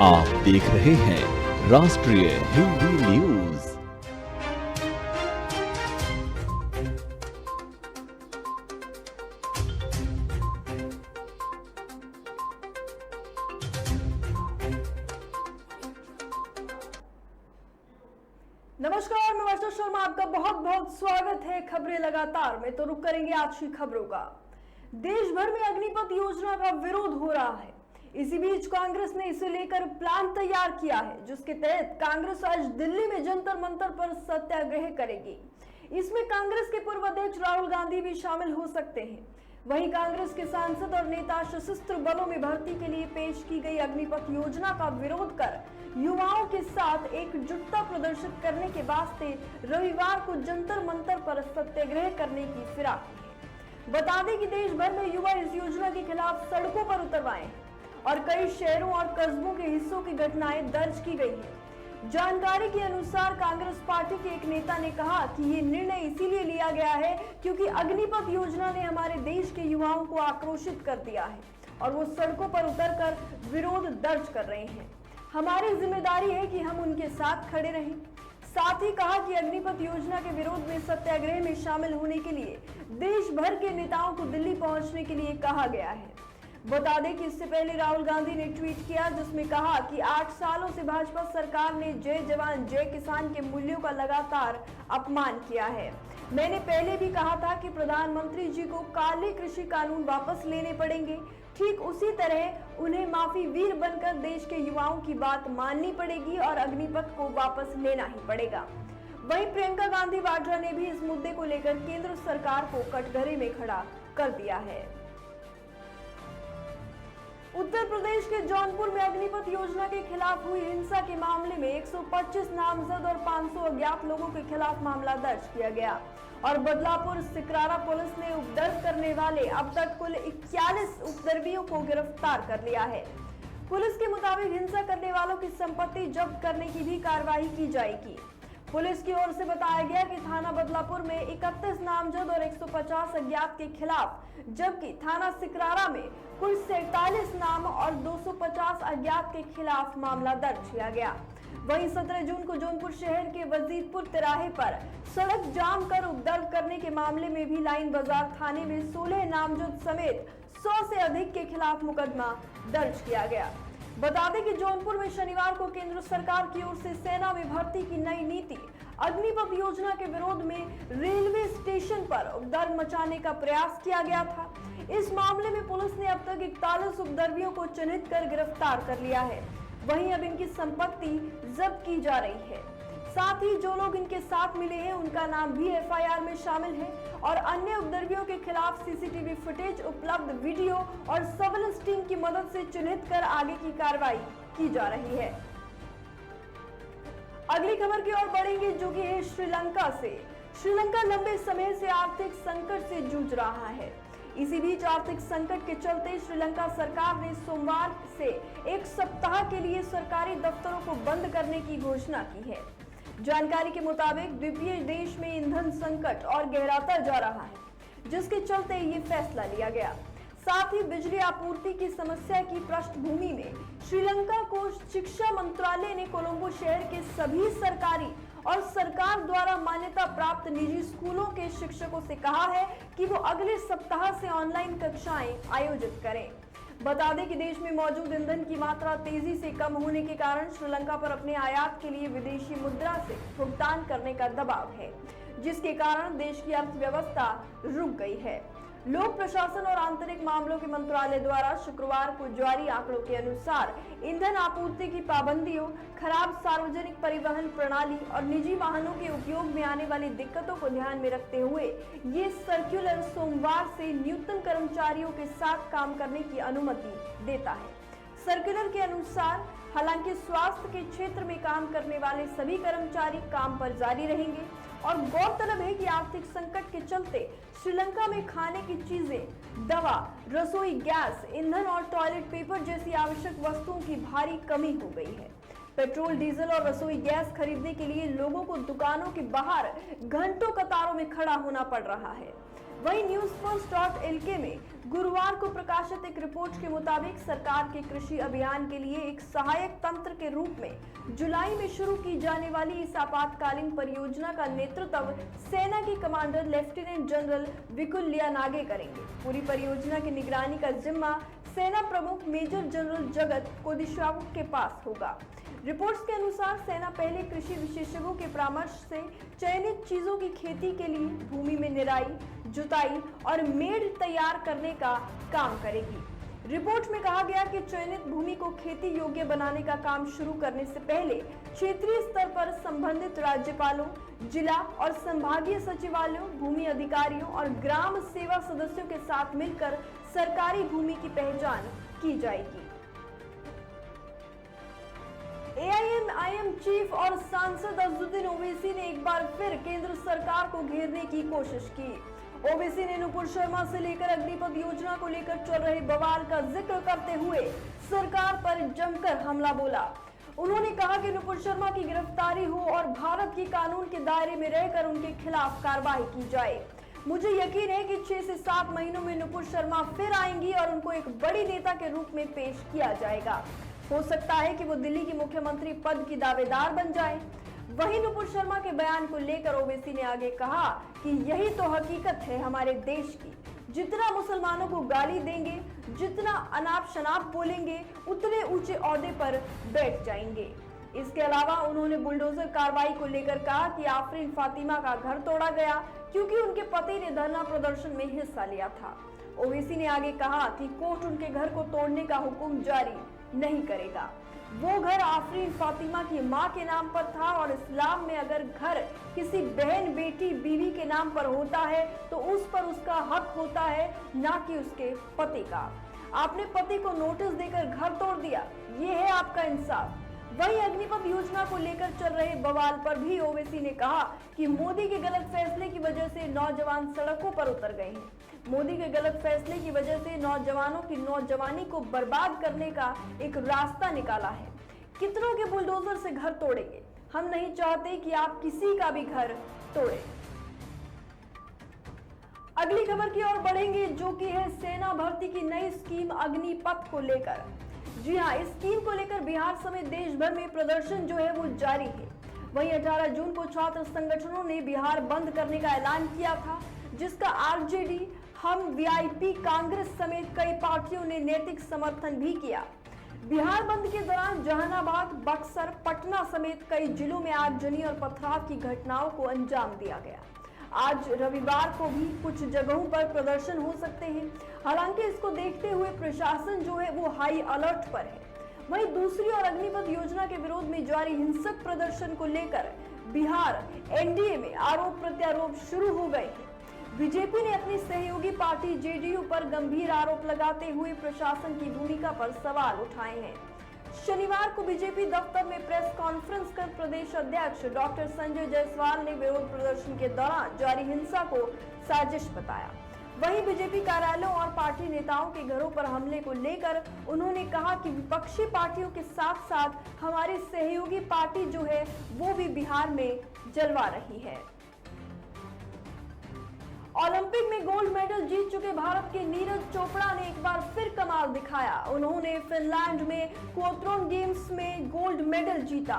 आप देख रहे हैं राष्ट्रीय हिंदी न्यूज। नमस्कार, मैं वर्षा शर्मा, आपका बहुत बहुत स्वागत है खबरें लगातार में। तो रुक करेंगे आज की खबरों का। देश भर में अग्निपथ योजना का विरोध हो रहा है। इसी बीच कांग्रेस ने इसे लेकर प्लान तैयार किया है, जिसके तहत कांग्रेस आज दिल्ली में जंतर मंतर पर सत्याग्रह करेगी। इसमें कांग्रेस के पूर्व अध्यक्ष राहुल गांधी भी शामिल हो सकते हैं। वहीं कांग्रेस के सांसद और नेता सशस्त्र बलों में भर्ती के लिए पेश की गई अग्निपथ योजना का विरोध कर युवाओं के साथ एकजुटता प्रदर्शित करने के वास्ते रविवार को जंतर मंतर पर सत्याग्रह करने की फिराक में है। बता दें कि देश भर में युवा इस योजना के खिलाफ सड़कों पर उतर आए हैं और कई शहरों और कस्बों के हिस्सों की घटनाएं दर्ज की गई है। जानकारी के अनुसार कांग्रेस पार्टी के एक नेता ने कहा कि ये निर्णय इसीलिए लिया गया है क्योंकि अग्निपथ योजना ने हमारे देश के युवाओं को आक्रोशित कर दिया है और वो सड़कों पर उतरकर विरोध दर्ज कर रहे हैं। हमारी जिम्मेदारी है कि हम उनके साथ खड़े रहें। साथ ही कहा कि अग्निपथ योजना के विरोध में सत्याग्रह में शामिल होने के लिए देश भर के नेताओं को दिल्ली पहुंचने के लिए कहा गया है। बता दें कि इससे पहले राहुल गांधी ने ट्वीट किया, जिसमें कहा कि 8 सालों से भाजपा सरकार ने जय जवान जय किसान के मूल्यों का लगातार अपमान किया है। मैंने पहले भी कहा था कि प्रधानमंत्री जी को काले कृषि कानून वापस लेने पड़ेंगे। ठीक उसी तरह उन्हें माफी वीर बनकर देश के युवाओं की बात माननी पड़ेगी और अग्निपथ को वापस लेना ही पड़ेगा। वहीं प्रियंका गांधी वाड्रा ने भी इस मुद्दे को लेकर केंद्र सरकार को कटघरे में खड़ा कर दिया है। उत्तर प्रदेश के जौनपुर में अग्निपथ योजना के खिलाफ हुई हिंसा के मामले में 125 नामजद और 500 अज्ञात लोगों के खिलाफ मामला दर्ज किया गया और बदलापुर सिकरारा पुलिस ने उपद्रव करने वाले अब तक कुल 41 उपद्रवियों को गिरफ्तार कर लिया है। पुलिस के मुताबिक हिंसा करने वालों की संपत्ति जब्त करने की भी कार्रवाई की जाएगी। पुलिस की ओर से बताया गया कि थाना बदलापुर में 31 नामजद और 150 अज्ञात के खिलाफ, जबकि थाना सिकरारा में कुल 47 नाम और 250 अज्ञात के खिलाफ मामला दर्ज किया गया। वहीं 17 जून को जौनपुर शहर के वजीरपुर तिराहे पर सड़क जाम कर उपद्रव करने के मामले में भी लाइन बाजार थाने में 16 नामजद समेत 100 से अधिक के खिलाफ मुकदमा दर्ज किया गया। बता दें कि जौनपुर में शनिवार को केंद्र सरकार की ओर से सेना में भर्ती की नई नीति अग्निपथ योजना के विरोध में रेलवे स्टेशन पर उपद्रव मचाने का प्रयास किया गया था। इस मामले में पुलिस ने अब तक 41 उपद्रवियों को चिन्हित कर गिरफ्तार कर लिया है। वहीं अब इनकी संपत्ति जब्त की जा रही है। साथ ही जो लोग इनके साथ मिले हैं उनका नाम भी एफआईआर में शामिल है और अन्य उपद्रवियों के खिलाफ सीसीटीवी फुटेज, उपलब्ध वीडियो और सर्विलांस टीम की मदद से चिन्हित कर आगे की कार्रवाई की जा रही है। अगली खबर की ओर बढ़ेंगे, जो कि है श्रीलंका से। श्रीलंका लंबे समय से आर्थिक संकट से जूझ रहा है। इसी बीच आर्थिक संकट के चलते श्रीलंका सरकार ने सोमवार से 1 सप्ताह के लिए सरकारी दफ्तरों को बंद करने की घोषणा की है। जानकारी के मुताबिक द्वीपीय देश में ईंधन संकट और गहराता जा रहा है, जिसके चलते ये फैसला लिया गया। साथ ही बिजली आपूर्ति की समस्या की पृष्ठभूमि में श्रीलंका को शिक्षा मंत्रालय ने कोलंबो शहर के सभी सरकारी और सरकार द्वारा मान्यता प्राप्त निजी स्कूलों के शिक्षकों से कहा है कि वो अगले सप्ताह से ऑनलाइन कक्षाएं आयोजित करें। बता दें कि देश में मौजूद ईंधन की मात्रा तेजी से कम होने के कारण श्रीलंका पर अपने आयात के लिए विदेशी मुद्रा से भुगतान करने का दबाव है, जिसके कारण देश की अर्थव्यवस्था रुक गई है। लोक प्रशासन और आंतरिक मामलों के मंत्रालय द्वारा शुक्रवार को जारी आंकड़ों के अनुसार ईंधन आपूर्ति की पाबंदियों, खराब सार्वजनिक परिवहन प्रणाली और निजी वाहनों के उपयोग में आने वाली दिक्कतों को ध्यान में रखते हुए ये सर्कुलर सोमवार से न्यूनतम कर्मचारियों के साथ काम करने की अनुमति देता है। सर्कुलर के अनुसार हालांकि स्वास्थ्य के क्षेत्र में काम करने वाले सभी कर्मचारी काम पर जारी रहेंगे और गौरतलब है कि आर्थिक संकट के चलते श्रीलंका में खाने की चीजें, दवा, रसोई गैस, ईंधन और टॉयलेट पेपर जैसी आवश्यक वस्तुओं की भारी कमी हो गई है। पेट्रोल, डीजल और रसोई गैस खरीदने के लिए लोगों को दुकानों के बाहर घंटों कतारों में खड़ा होना पड़ रहा है। वहीं newsfirst.lk में गुरुवार को प्रकाशित एक रिपोर्ट के मुताबिक सरकार के कृषि अभियान के लिए एक सहायक तंत्र के रूप में जुलाई में शुरू की जाने वाली इस आपातकालीन परियोजना का नेतृत्व सेना के कमांडर लेफ्टिनेंट जनरल विकुल लियानागे करेंगे। पूरी परियोजना की निगरानी का जिम्मा सेना प्रमुख मेजर जनरल जगत कोदिशाव के पास होगा। रिपोर्ट्स के अनुसार सेना पहले कृषि विशेषज्ञों के परामर्श से चयनित चीजों की खेती के लिए भूमि में निराई, जुताई और मेड़ तैयार करने का काम करेगी। रिपोर्ट में कहा गया कि चयनित भूमि को खेती योग्य बनाने का काम शुरू करने से पहले क्षेत्रीय स्तर पर संबंधित राज्यपालों, जिला और संभागीय सचिवालयों, भूमि अधिकारियों और ग्राम सेवा सदस्यों के साथ मिलकर सरकारी भूमि की पहचान की जाएगी। AIM चीफ और सांसद अजहरुद्दीन ओवैसी ने एक बार फिर केंद्र सरकार को घेरने की कोशिश की। ओवैसी ने नुपुर शर्मा से लेकर अग्निपथ योजना को लेकर चल रहे बवाल का जिक्र करते हुए सरकार पर जमकर हमला बोला। उन्होंने कहा कि नुपुर शर्मा की गिरफ्तारी हो और भारत के कानून के दायरे में रहकर उनके खिलाफ कार्रवाई की जाए। मुझे यकीन है कि 6 से 7 महीनों में नुपुर शर्मा फिर आएंगी और उनको एक बड़ी नेता के रूप में पेश किया जाएगा। हो सकता है कि वो दिल्ली की मुख्यमंत्री पद की दावेदार बन जाए। वहीं नुपुर शर्मा के बयान को लेकर ओवैसी ने आगे कहा कि यही तो हकीकत है हमारे देश की। जितना मुसलमानों को गाली देंगे, जितना अनाप शनाप बोलेंगे, उतने ऊंचे ओहदे पर बैठ जाएंगे। इसके अलावा उन्होंने बुलडोजर कार्रवाई को लेकर कहा कि आफरीन फातिमा का घर तोड़ा गया क्योंकि उनके पति ने धरना प्रदर्शन में हिस्सा लिया था। ओवैसी ने आगे कहा कि कोर्ट उनके घर को तोड़ने का हुक्म जारी नहीं करेगा। वो घर आफरीन फातिमा की मां के नाम पर था और इस्लाम में अगर घर किसी बहन, बेटी, बीवी के नाम पर होता है तो उस पर उसका हक होता है, ना कि उसके पति का। आपने पति को नोटिस देकर घर तोड़ दिया, ये है आपका इंसाफ। वहीं अग्निपथ योजना को लेकर चल रहे बवाल पर भी ओवैसी ने कहा कि मोदी के गलत फैसले की वजह से नौजवान सड़कों पर उतर गए हैं। मोदी के गलत फैसले की वजह से नौजवानों की नौजवानी को बर्बाद करने का एक रास्ता निकाला है। कितनों के बुलडोजर से घर तोड़ेंगे? हम नहीं चाहते कि आप किसी का भी घर तोड़ें। अगली खबर की ओर बढ़ेंगे, जो कि है सेना भर्ती की नई स्कीम अग्निपथ को लेकर। जी हां, इस स्कीम को लेकर बिहार समेत देश भर में प्रदर्शन जो है वो जारी है। वहीं 18 जून को छात्र संगठनों ने बिहार बंद करने का ऐलान किया था, जिसका आरजेडी, हम, वीआईपी, कांग्रेस समेत कई पार्टियों ने नैतिक समर्थन भी किया। बिहार बंद के दौरान जहानाबाद, बक्सर, पटना समेत कई जिलों में आगजनी और पथराव की घटनाओं को अंजाम दिया गया। आज रविवार को भी कुछ जगहों पर प्रदर्शन हो सकते हैं। हालांकि इसको देखते हुए प्रशासन जो है वो हाई अलर्ट पर है। वहीं दूसरी ओर अग्निपथ योजना के विरोध में जारी हिंसक प्रदर्शन को लेकर बिहार एनडीए में आरोप प्रत्यारोप शुरू हो गए हैं। बीजेपी ने अपनी सहयोगी पार्टी जेडीयू पर गंभीर आरोप लगाते हुए प्रशासन की भूमिका पर सवाल उठाए हैं। शनिवार को बीजेपी दफ्तर में प्रेस कॉन्फ्रेंस कर प्रदेश अध्यक्ष डॉक्टर संजय जायसवाल ने विरोध प्रदर्शन के दौरान जारी हिंसा को साजिश बताया। वहीं बीजेपी कार्यालयों और पार्टी नेताओं के घरों पर हमले को लेकर उन्होंने कहा कि विपक्षी पार्टियों के साथ साथ हमारी सहयोगी पार्टी जो है वो भी बिहार में जलवा रही है। ओलंपिक में गोल्ड मेडल जीत चुके भारत के नीरज चोपड़ा ने एक बार फिर कमाल दिखाया। उन्होंने फिनलैंड में क्वाड्रोन गेम्स में गोल्ड मेडल जीता।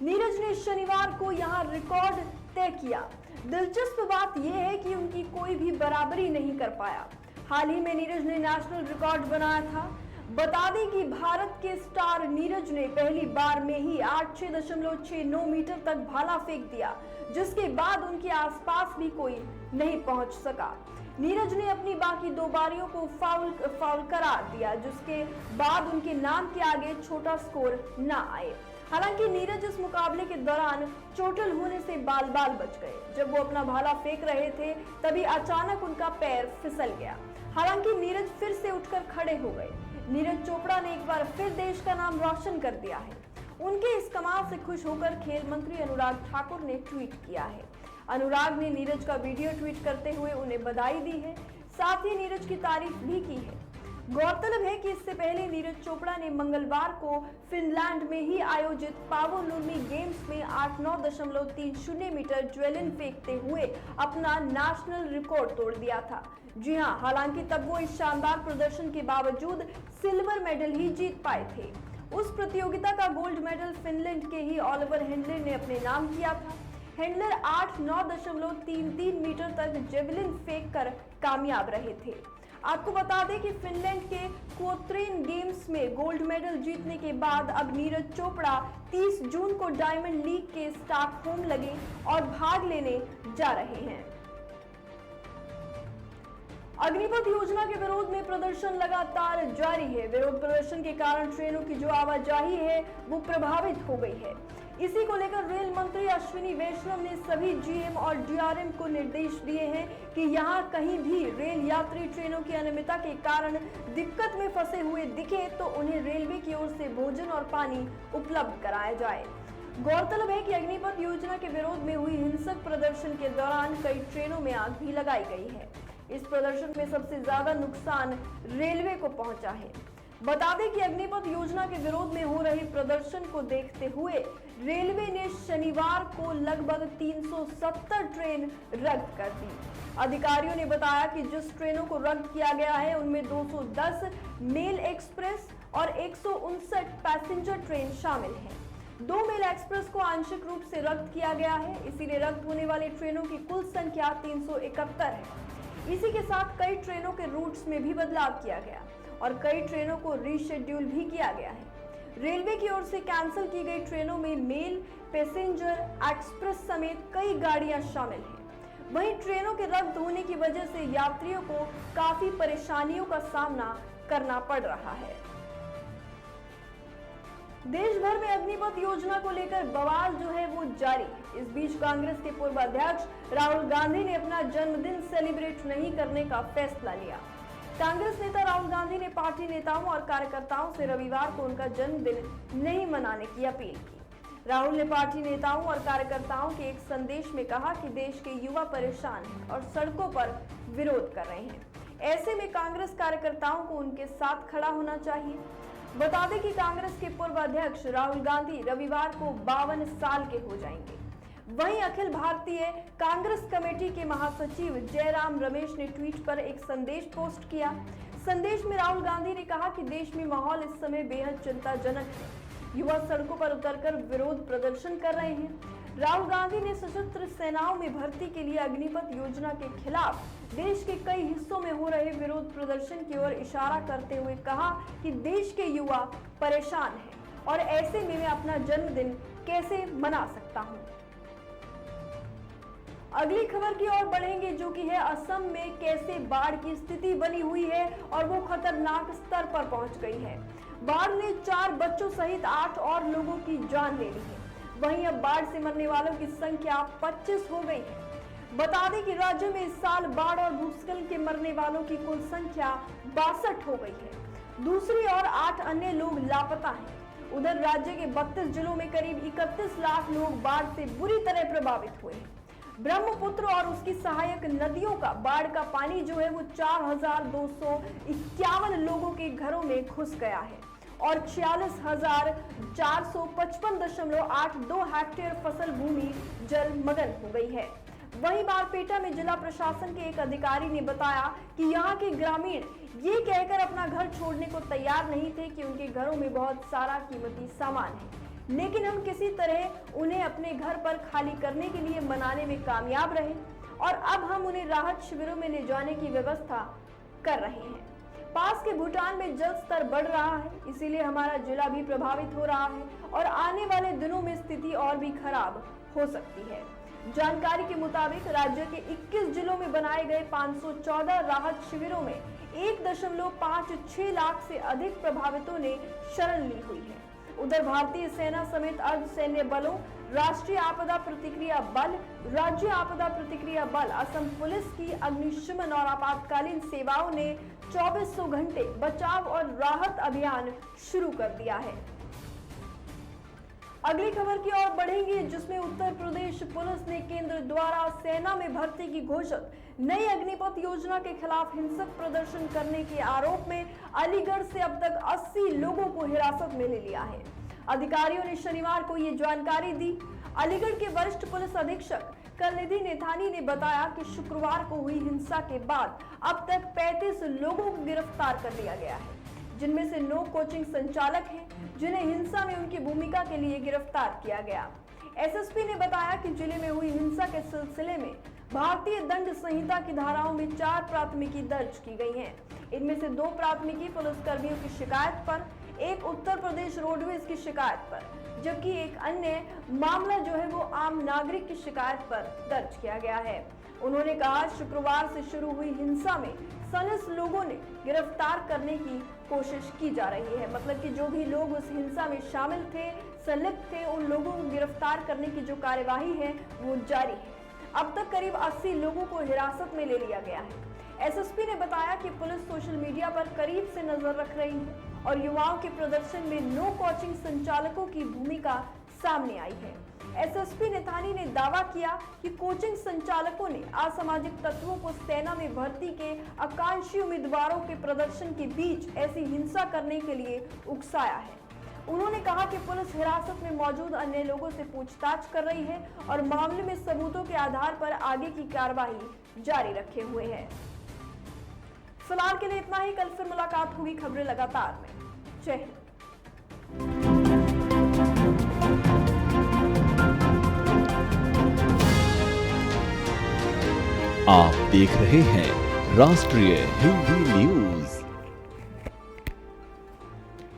नीरज ने शनिवार को यहां रिकॉर्ड तय किया। दिलचस्प बात यह है कि उनकी कोई भी बराबरी नहीं कर पाया। हाल ही में नीरज ने नेशनल रिकॉर्ड बनाया था। बता दें कि भारत के स्टार नीरज ने पहली बार में ही 86.69 मीटर तक भाला फेंक दिया, जिसके बाद उनके आसपास भी कोई नहीं पहुंच सका। नीरज ने अपनी बाकी 2 बारियों को फाउल करार दिया, जिसके बाद उनके नाम के आगे छोटा स्कोर न आए। हालांकि नीरज इस मुकाबले के दौरान चोटिल होने से बाल बच गए। जब वो अपना भाला फेंक रहे थे तभी अचानक उनका पैर फिसल गया। हालांकि नीरज फिर से उठकर खड़े हो गए। नीरज चोपड़ा ने एक बार फिर देश का नाम रोशन कर दिया है। उनके इस कमाल से खुश होकर खेल मंत्री अनुराग ठाकुर ने ट्वीट किया है। अनुराग ने नीरज का वीडियो ट्वीट करते हुए उन्हें बधाई दी है, साथ ही नीरज की तारीफ भी की है। गौरतलब है कि इससे पहले नीरज चोपड़ा ने मंगलवार को फिनलैंड में ही आयोजित पावो नुर्मी गेम्स में 8.9.30 मीटर ज्वेलिन फेंकते हुए अपना नेशनल रिकॉर्ड तोड़ दिया था। जी हां, हालांकि तब वो इस शानदार प्रदर्शन के बावजूद सिल्वर मेडल ही जीत पाए थे। उस प्रतियोगिता का गोल्ड मेडल फिनलैंड के ही ओलिवर हेंडलर ने अपने नाम किया था। हेंडलर 8.9.33 मीटर तक जेवलिन फेंक कर कामयाब रहे थे। आपको बता दें कि फिनलैंड के कोत्रेन गेम्स में गोल्ड मेडल जीतने के बाद अब नीरज चोपड़ा 30 जून को डायमंड लीग के स्टॉकहोम लगे और भाग लेने जा रहे हैं। अग्निपथ योजना के विरोध में प्रदर्शन लगातार जारी है। विरोध प्रदर्शन के कारण ट्रेनों की जो आवाजाही है वो प्रभावित हो गई है। इसी को लेकर रेल मंत्री अश्विनी वैष्णव ने सभी जीएम और डीआरएम को निर्देश दिए हैं कि यहां कहीं भी रेल यात्री ट्रेनों की अनियमितता के कारण दिक्कत में फंसे हुए दिखे तो उन्हें रेलवे की ओर से भोजन और पानी उपलब्ध कराया जाए। गौरतलब है कि अग्निपथ योजना के विरोध में हुई हिंसक प्रदर्शन के दौरान कई ट्रेनों में आग भी लगाई गई है। इस प्रदर्शन में सबसे ज्यादा नुकसान रेलवे को पहुंचा है। बता दें कि अग्निपथ योजना के विरोध में हो रहे प्रदर्शन को देखते हुए रेलवे ने शनिवार को लगभग 370 ट्रेन रद्द कर दी। अधिकारियों ने बताया कि जिस ट्रेनों को रद्द किया गया है उनमें 210 मेल एक्सप्रेस और 159 पैसेंजर ट्रेन शामिल हैं। 2 मेल एक्सप्रेस को आंशिक रूप से रद्द किया गया है, इसीलिए रद्द होने वाली ट्रेनों की कुल संख्या 371 है। इसी के साथ कई ट्रेनों के रूट्स में भी बदलाव किया गया और कई ट्रेनों को रीशेड्यूल भी किया गया है। रेलवे की ओर से कैंसिल की गई ट्रेनों में मेल, पैसेंजर, एक्सप्रेस समेत कई गाड़ियां शामिल हैं। वहीं ट्रेनों के रद्द होने की वजह से यात्रियों को काफी परेशानियों का सामना करना पड़ रहा है। देश भर में अग्निपथ योजना को लेकर बवाल जो है वो जारी है। इस बीच कांग्रेस के पूर्व अध्यक्ष राहुल गांधी ने अपना जन्मदिन सेलिब्रेट नहीं करने का फैसला लिया। कांग्रेस नेता राहुल गांधी ने पार्टी नेताओं और कार्यकर्ताओं से रविवार को उनका जन्मदिन नहीं मनाने की अपील की। राहुल ने पार्टी नेताओं और कार्यकर्ताओं के एक संदेश में कहा कि देश के युवा परेशान हैं और सड़कों पर विरोध कर रहे हैं। ऐसे में कांग्रेस कार्यकर्ताओं को उनके साथ खड़ा होना चाहिए। बता दें कि कांग्रेस के पूर्व अध्यक्ष राहुल गांधी रविवार को 52 साल के हो जाएंगे। वहीं अखिल भारतीय कांग्रेस कमेटी के महासचिव जयराम रमेश ने ट्वीट पर एक संदेश पोस्ट किया। संदेश में राहुल गांधी ने कहा कि देश में माहौल इस समय बेहद चिंताजनक है। युवा सड़कों पर उतरकर विरोध प्रदर्शन कर रहे हैं। राहुल गांधी ने सशस्त्र सेनाओं में भर्ती के लिए अग्निपथ योजना के खिलाफ देश के कई हिस्सों में हो रहे विरोध प्रदर्शन की ओर इशारा करते हुए कहा कि देश के युवा परेशान हैं और ऐसे में मैं अपना जन्मदिन कैसे मना सकता हूं। अगली खबर की ओर बढ़ेंगे, जो कि है असम में कैसे बाढ़ की स्थिति बनी हुई है और वो खतरनाक स्तर पर पहुंच गई है। बाढ़ ने 4 बच्चों सहित 8 और लोगों की जान ले ली है। वहीं अब बाढ़ से मरने वालों की संख्या 25 हो गई है। बता दें कि राज्य में इस साल बाढ़ और भूस्खलन के मरने वालों की कुल संख्या 62 हो गई है। दूसरी ओर 8 अन्य लोग लापता हैं। उधर राज्य के 32 जिलों में करीब 31 लाख लोग बाढ़ से बुरी तरह प्रभावित हुए हैं। ब्रह्मपुत्र और उसकी सहायक नदियों का बाढ़ का पानी जो है वो 4,251 लोगों के घरों में घुस गया है और 46,455.82 हेक्टेयर फसल भूमि जलमग्न हो गई है। वहीं बारपेटा में जिला प्रशासन के एक अधिकारी ने बताया कि यहां के ग्रामीण ये कहकर अपना घर छोड़ने को तैयार नहीं थे कि उनके घरों में बहुत सारा कीमती सामान है, लेकिन हम किसी तरह उन्हें अपने घर पर खाली करने के लिए मनाने में कामयाब रहे और अब हम उन्हें राहत शिविरों में ले जाने की व्यवस्था कर रहे हैं। पास के भूटान में जल स्तर बढ़ रहा है, इसीलिए हमारा जिला भी प्रभावित हो रहा है और आने वाले दिनों में स्थिति और भी खराब हो सकती है। जानकारी के मुताबिक राज्य के 21 जिलों में बनाए गए 514 राहत शिविरों में 1.56 लाख से अधिक प्रभावितों ने शरण ली हुई है। उधर भारतीय सेना समेत अर्धसैन्य बलों, राष्ट्रीय आपदा प्रतिक्रिया बल, राज्य आपदा प्रतिक्रिया बल, असम पुलिस की अग्निशमन और आपातकालीन सेवाओं ने 2400 घंटे बचाव और राहत अभियान शुरू कर दिया है। अगली खबर की ओर बढ़ेंगे, जिसमें उत्तर प्रदेश पुलिस ने केंद्र द्वारा सेना में भर्ती की घोषित नई अग्निपथ योजना के खिलाफ हिंसक प्रदर्शन करने के आरोप में अलीगढ़ से अब तक 80 लोगों को हिरासत में ले लिया है। अधिकारियों ने शनिवार को ये जानकारी दी। अलीगढ़ के वरिष्ठ पुलिस अधीक्षक कलनिधि नेथानी ने बताया कि शुक्रवार को हुई हिंसा के बाद अब तक 35 लोगों को गिरफ्तार कर लिया गया है, जिनमें से 9 कोचिंग संचालक हैं, जिन्हें हिंसा में उनकी भूमिका के लिए गिरफ्तार किया गया। एसएसपी ने बताया कि जिले में हुई हिंसा के सिलसिले में भारतीय दंड संहिता की धाराओं में 4 प्राथमिकी दर्ज की गई हैं। इनमें से 2 प्राथमिकी पुलिसकर्मियों की शिकायत पर, 1 उत्तर प्रदेश रोडवेज की शिकायत पर, जबकि एक अन्य मामला जो है वो आम नागरिक की शिकायत पर दर्ज किया गया है। उन्होंने कहा, शुक्रवार से शुरू हुई हिंसा में संलिप्त लोगों ने गिरफ्तार करने की कोशिश की जा रही है। मतलब कि जो भी लोग उस हिंसा में शामिल थे, संलिप्त थे, उन लोगों को गिरफ्तार करने की जो कार्यवाही है वो जारी है। अब तक करीब 80 लोगों को हिरासत में ले लिया गया है। एसएसपी ने बताया कि पुलिस सोशल मीडिया पर करीब से नजर रख रही है और युवाओं के प्रदर्शन में 9 कोचिंग संचालकों की भूमिका सामने आई है। एसएसपी नेथानी ने दावा किया कि कोचिंग संचालकों ने असामाजिक तत्वों को सेना में भर्ती के आकांक्षी उम्मीदवारों के प्रदर्शन के बीच ऐसी हिंसा करने के लिए उकसाया है। उन्होंने कहा कि पुलिस हिरासत में मौजूद अन्य लोगों से पूछताछ कर रही है और मामले में सबूतों के आधार पर आगे की कार्रवाई जारी रखे हुए है। फिलहाल के लिए इतना ही। कल फिर मुलाकात होगी खबरें लगातार में। जय हिंद। आप देख रहे हैं राष्ट्रीय हिंदी न्यूज।